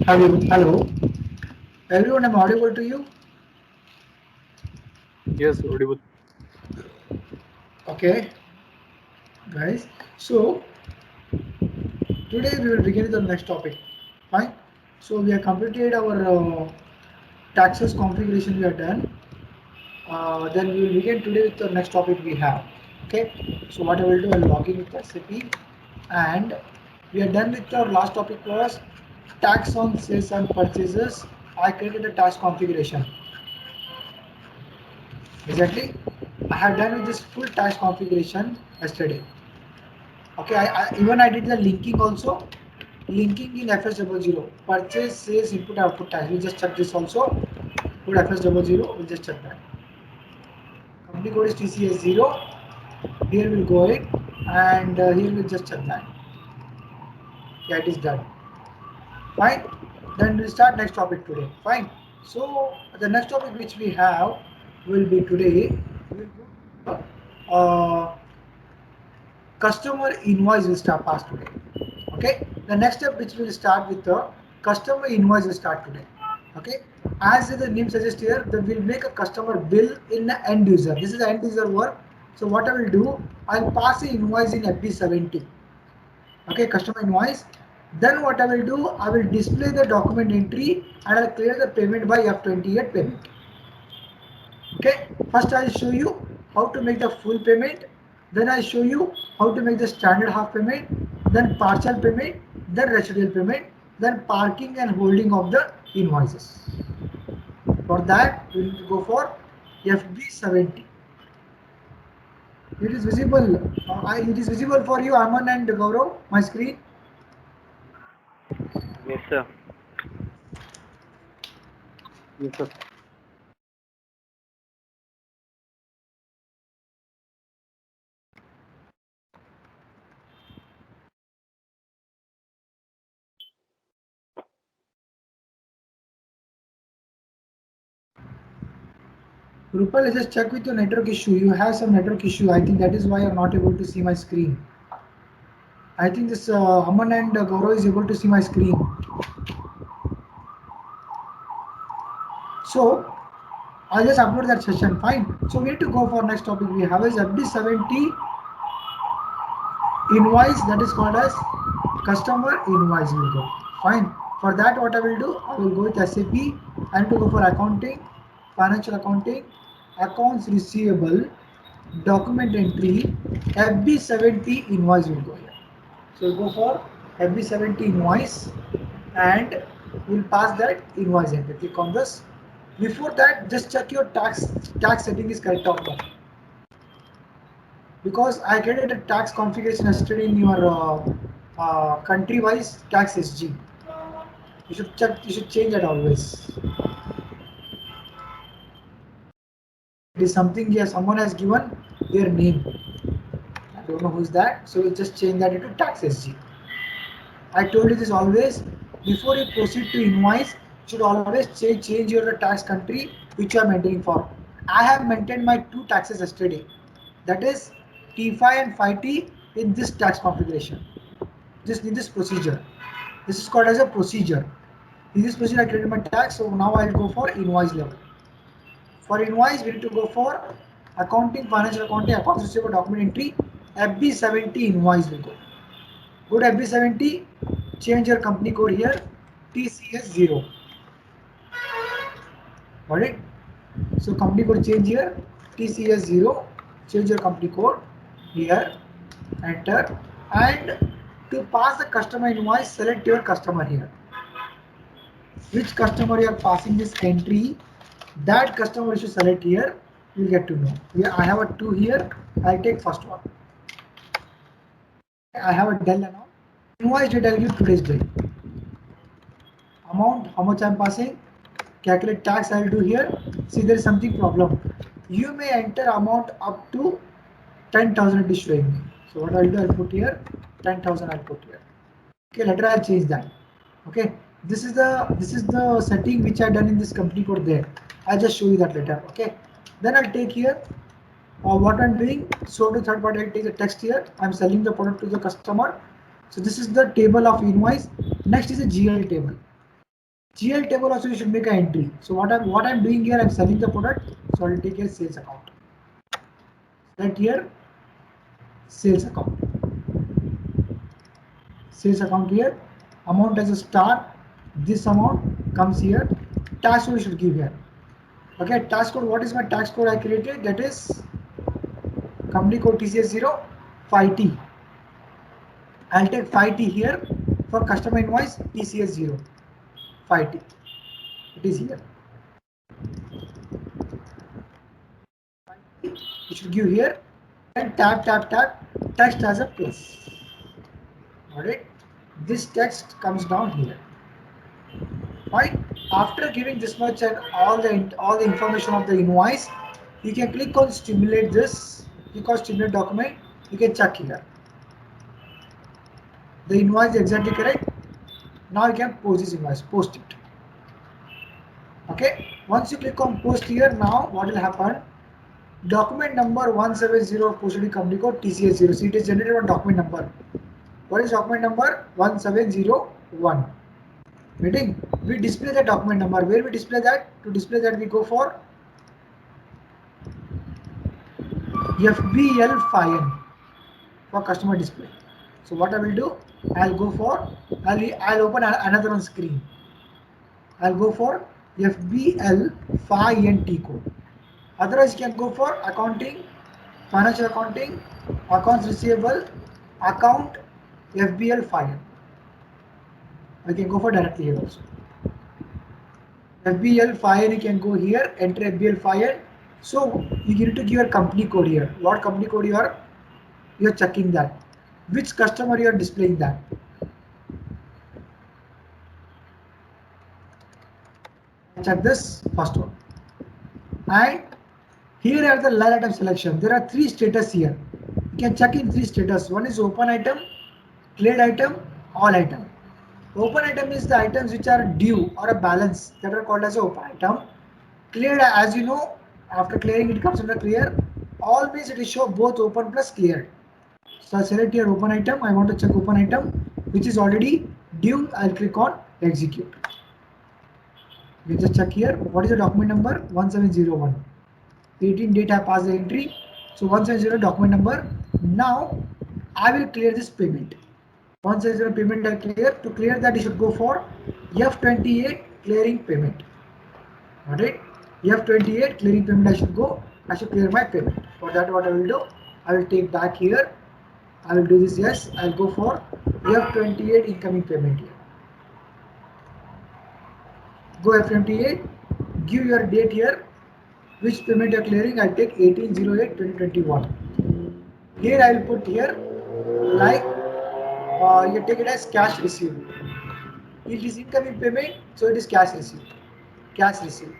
Hello, hello. Everyone, am audible to you? Yes, audible. Okay, guys. So today we will begin with the next topic. Fine. So we have completed our taxes configuration. We are done. Then we will begin today with the next topic we have. Okay. So what I will do, I will log in with SAP, and we are done with our last topic was tax on sales and purchases. I created a tax configuration. Exactly. I have done with this full tax configuration yesterday. Okay, even I did the linking also. Linking in FS00. Purchase, sales, input, output tax. We just check this also. Put FS00. We'll just check that. Company code is TCS0. Here we'll go in, and here we'll just check that. Yeah, it is done. Fine. Then we'll start next topic today. Fine. So the next topic which we have will be today. We'll go to the customer invoice will start past today. Okay, the next step which will start with the customer invoice will start today. Okay, as the name suggests here, that will make a customer bill in the end user. This is the end user work. So what I will do, I'll pass the invoice in FB70. Okay, customer invoice. Then what I will do, I will display the document entry and I'll clear the payment by F28 payment. Okay, first I'll show you how to make the full payment, then I'll show you how to make the standard half payment, then partial payment, then residual payment, then parking and holding of the invoices. For that we need to go for FB70. It is visible. It is visible for you, Aman and Gaurav, my screen. Yes, sir. Yes, sir. Rupal, let's just check with your network issue. You have some network issue. I think that is why you're not able to see my screen. I think this Aman and Gaurav is able to see my screen. So I'll just upload that session. Fine. So we need to go for next topic. We have is FD70 invoice, that is called as customer invoice. Will go. Fine. For that, what I will do, I will go with SAP. I need to go for accounting, financial accounting, accounts receivable, document entry, FB70 invoice will go here. So we'll go for FB70 invoice and we'll pass that invoice entry. Click on this. Before that, just check your tax setting is correct or not. Because I created a tax configuration yesterday in your country wise tax SG. You should check. You should change that always. It is something here. Someone has given their name. I don't know who's that. So we'll just change that into tax SG. I told you this always. Before you proceed to invoice, you should always change your tax country which you are maintaining for. I have maintained my two taxes yesterday. That is T5 and 5T in this tax configuration. Just in this procedure. This is called as a procedure. In this procedure, I created my tax. So now I'll go for invoice level. For invoice, we need to go for accounting, financial accounting, accounts receivable, document entry, FB70 invoice will go. Go to FB70, change your company code here, TCS0. Got it? So company code change here, TCS0, change your company code here, enter, and to pass the customer invoice, select your customer here. Which customer you are passing this entry, that customer you should select here, you'll get to know. Here I have a two here, I'll take first one. I have a Dell amount. Invoice date, I'll give today's date. Amount, how much I'm passing, calculate tax I'll do here. See, there is something problem. You may enter amount up to 10,000 it is showing me. So what I'll do, I'll put here 10,000 I'll put here. Okay, later I'll change that. Okay, this is the setting which I done in this company code there. I'll just show you that later. Okay, then I'll take here what I'm doing. So to third party, I'll take the text here. I'm selling the product to the customer. So this is the table of invoice. Next is a GL table. GL table also you should make an entry. So what I'm doing here, I'm selling the product. So I'll take a sales account. Right here, sales account. Sales account here. Amount as a star. This amount comes here. Tax code you should give here. Okay, tax code. What is my tax code I created? That is company code TCS 0 5T. I'll take 5T here for customer invoice TCS 0 5T. It is here. You should give here and tap text as a plus. Alright, this text comes down here. Right, after giving this much and all the information of the invoice, you can click on stimulate this. Click on stimulate document. You can check here. The invoice is exactly correct. Now you can post this invoice. Post it. Okay. Once you click on post here, now what will happen? Document number 170 posted company code TCS 0. So it is generated on document number. What is document number? 1701. Meeting. We display the document number. Where we display that? To display that we go for FBL file for customer display. So what I will do? I'll go for I'll open another on screen. I'll go for FBL FINT code. Otherwise, you can go for accounting, financial accounting, accounts receivable, account, FBL file. I can go for directly here also. FBL file, you can go here, enter FBL file. So you need to give your company code here. What company code you are checking that. Which customer you are displaying that. Check this first one. And here are the line item selection. There are three status here. You can check in three status. One is open item, cleared item, all item. Open item is the items which are due or a balance that are called as open item. Cleared, as you know, after clearing it comes under clear. All means it will show both open plus cleared. So I select here open item. I want to check open item which is already due. I'll click on execute. We just check here. What is the document number? 1701. 18 date I pass the entry. So 170 document number. Now I will clear this payment. 170 payment I clear. To clear that you should go for F28 clearing payment. Alright. F28 clearing payment I should go. I should clear my payment. For that what I will do? I will take back here. I will do this yes. I will go for F28 incoming payment here. Go F28. Give your date here. Which payment you are clearing? I'll take 18/08/2021. Here I will put here like you take it as cash received. It is incoming payment, so it is cash received. Cash received.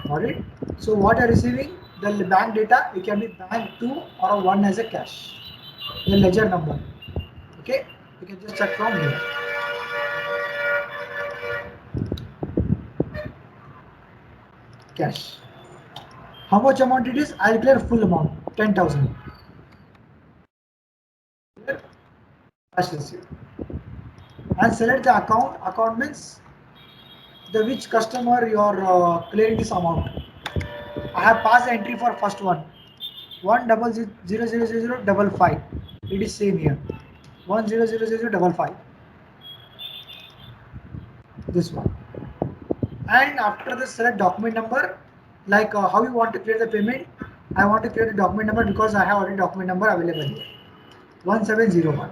Alright. So what you are receiving? The bank data, it can be bank 2 or 1 as a cash. The ledger number. Okay. You can just check from here. Cash. How much amount it is? I'll clear full amount, 10,000. Cash received. And select the account. Account means the which customer you are clearing this amount. I have passed the entry for first one. 100000055. It is same here. 1000055. This one. And after this, select document number. Like how you want to clear the payment. I want to clear the document number because I have already document number available here. 1701.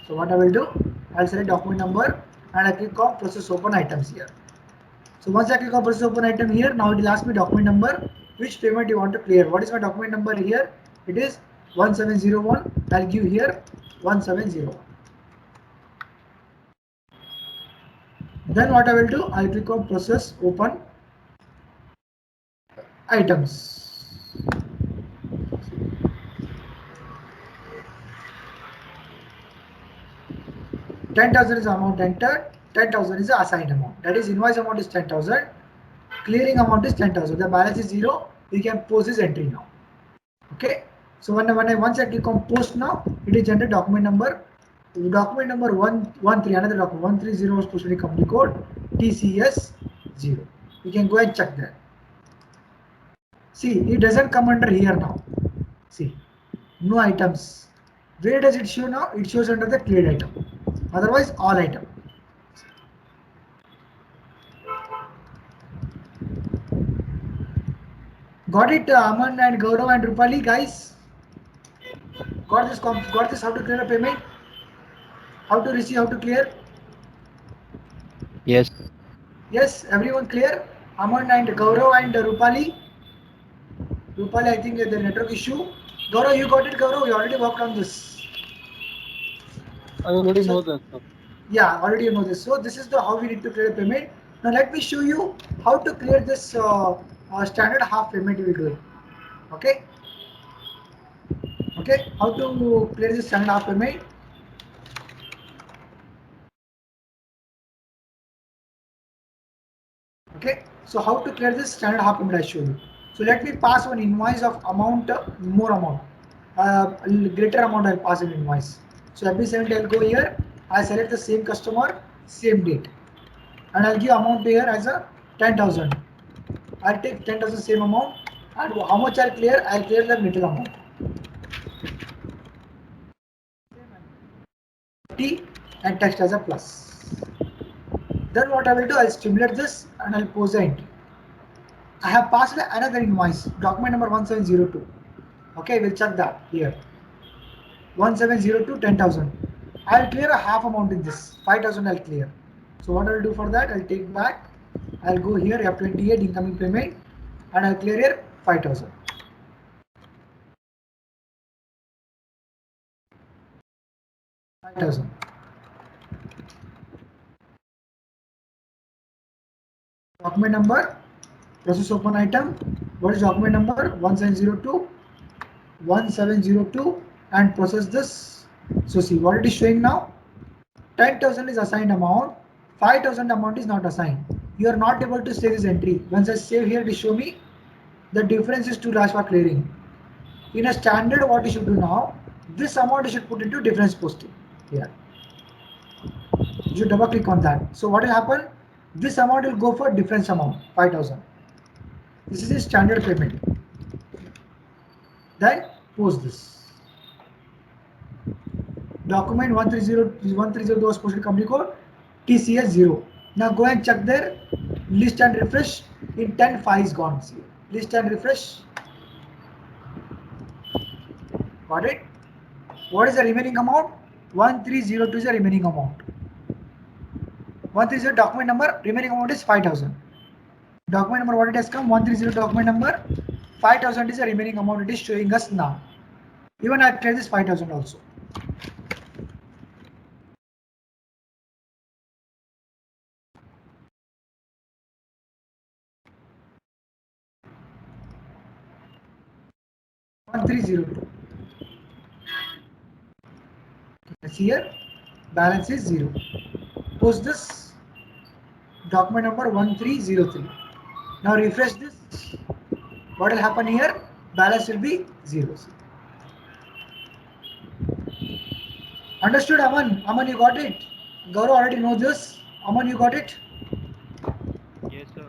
So what I will do? I'll select document number and I click on process open items here. So once I click on process open item here, now it will ask me document number, which payment you want to clear. What is my document number here? It is 1701. I'll give here 1701. Then what I will do? I'll click on process open items. 10,000 is the amount entered. 10,000 is the assigned amount. That is invoice amount is 10,000. Clearing amount is 10,000. The balance is 0. You can post this entry now. Okay. So once I click on post now, it is generate document number. Document number 113, another document 130 was supposed to be company code TCS 0. You can go and check that. See, it doesn't come under here now. See, no items. Where does it show now? It shows under the cleared item. Otherwise, all item. Got it, Aman and Gaurav and Rupali, guys? Got this? Got this? How to clear a payment? How to receive? How to clear? Yes. Yes, everyone clear? Aman and Gaurav and Rupali. Rupali, I think the network issue. Gaurav, you got it, Gaurav? You already worked on this. I already So, know that, sir. yeah, already you know this. So this is the how we need to clear a payment. Now let me show you how to clear this standard half payment we will do it. Okay. Okay. How to clear this standard half payment? Okay. So how to clear this standard half payment I show you. So let me pass one invoice of amount, more amount, greater amount I'll pass an invoice. So every 70 I'll go here. I select the same customer, same date, and I'll give amount here as a 10,000. I'll take 10,000 same amount, and how much I'll clear? I'll clear the middle amount. T and text as a plus. Then what I will do? I'll stimulate this and I'll pose the entry. I have passed another invoice, document number 1702. Okay, we'll check that here. 1702 10,000. I'll clear a half amount in this. 5,000 I'll clear. So what I'll do for that? I'll take back. I'll go here F28 incoming payment, and I'll clear here 5,000. 5,000. Document number, process open item. What is document number? 1702 1702, and process this. So see what it is showing now. 10,000 is assigned amount. 5,000 amount is not assigned. You are not able to save this entry. Once I save here, it will show me the difference is too large for clearing. In a standard, what you should do now, this amount you should put into difference posting here. You should double click on that. So what will happen? This amount will go for difference amount 5,000. This is a standard payment. Then post this. Document 130 was posted company code TCS 0. Now go and check there. List and refresh. In 10 5 is gone. See, list and refresh. Got it? What is the remaining amount? 1302 is the remaining amount. 130 document number, remaining amount is 5,000. Document number what it has come? 130 document number, 5,000 is the remaining amount it is showing us now. Even I clear this 5,000 also. One three zero two. Here balance is 0. Post this document number 1303. Now refresh this. What will happen here? Balance will be 0. Understood, Aman? Aman, you got it? Gaurav already knows this. Aman, you got it? Yes, sir.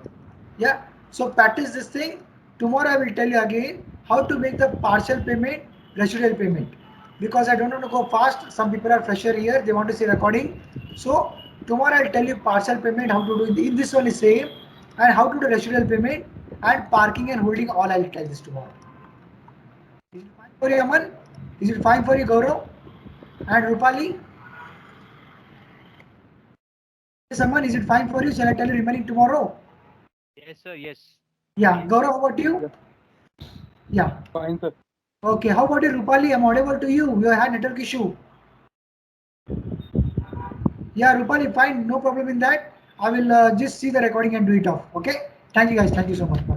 Yeah. So practice this thing. Tomorrow I will tell you again how to make the partial payment, residual payment. Because I don't want to go fast. Some people are fresher here. They want to see recording. So tomorrow I'll tell you partial payment, how to do it. In this one is same, and how to do residual payment, and parking and holding all I'll tell this tomorrow. Is it fine for you, Aman? Is it fine for you, Gaurav? And Rupali? Yes, Aman, is it fine for you? Shall I tell you remaining tomorrow? Yes, sir. Yes. Yeah, Yes. Gaurav, how about you? Yeah. Fine, sir. Okay, how about you, Rupali? I'm audible to you. You had network issue. Yeah, Rupali, fine. No problem in that. I will just see the recording and do it off. Okay. Thank you, guys. Thank you so much. Bye.